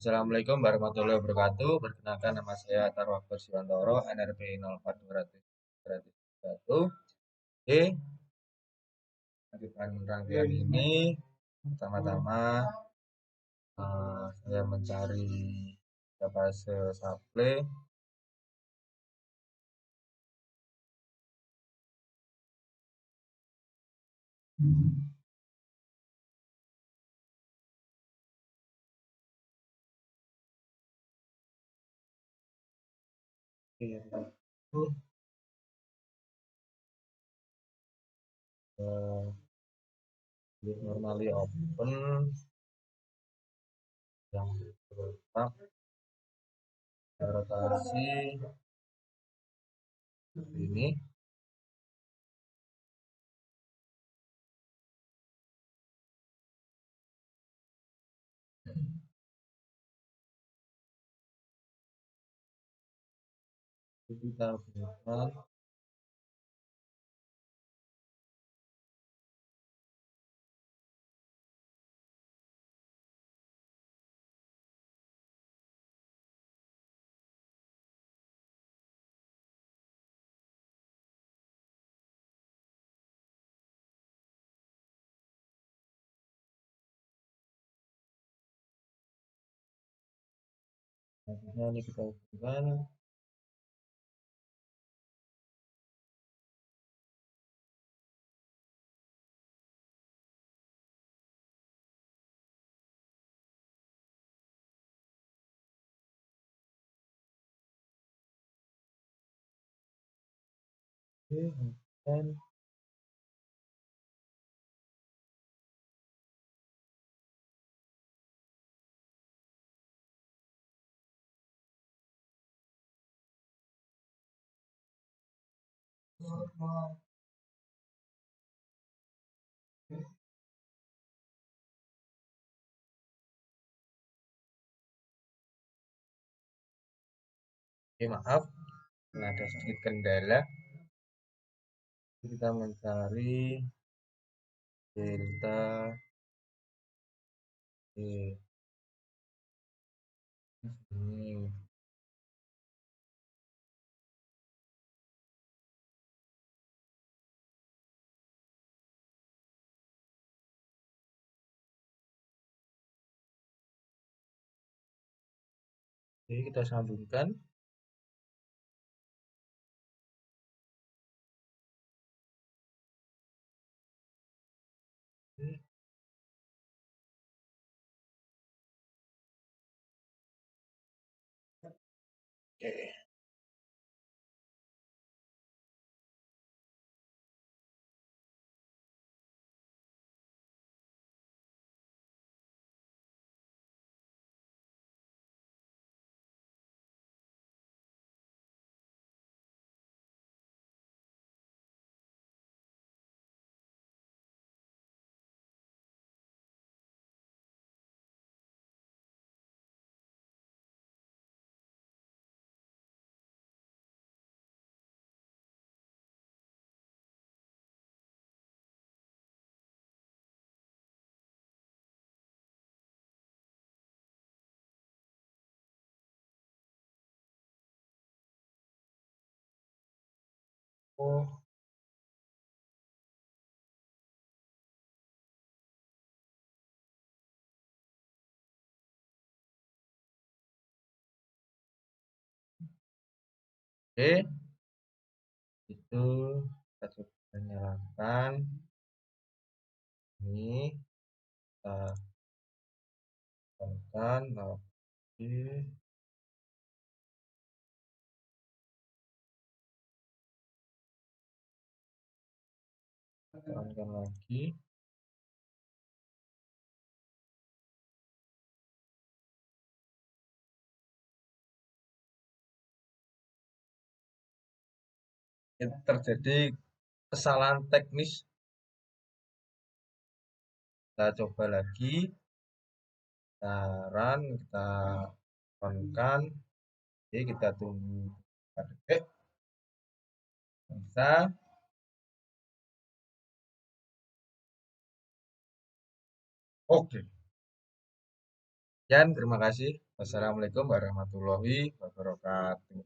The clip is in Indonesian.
Assalamualaikum warahmatullahi wabarakatuh. Perkenalkan nama saya Tarwa Siwantoro, NRP 04200 Oke, lanjutkan rangkaian ini. Pertama-tama saya mencari database supply. Oke, normally open yang terletak rotasi ini. Kita berikan nantinya ini kita hubungkan. Oke, dan oke, maaf, ada sedikit kendala. Kita mencari delta E ini. Oke, kita sambungkan. Oke, oh, oke, itu kita coba nyalakan. Ini kita tekankan lagi, tekankan lagi. Itu terjadi kesalahan teknis. Kita coba lagi. Kita run, kita on-kan. Oke, kita tunggu 4 detik. Bisa. Oke, Sekian, terima kasih. Wassalamualaikum warahmatullahi wabarakatuh.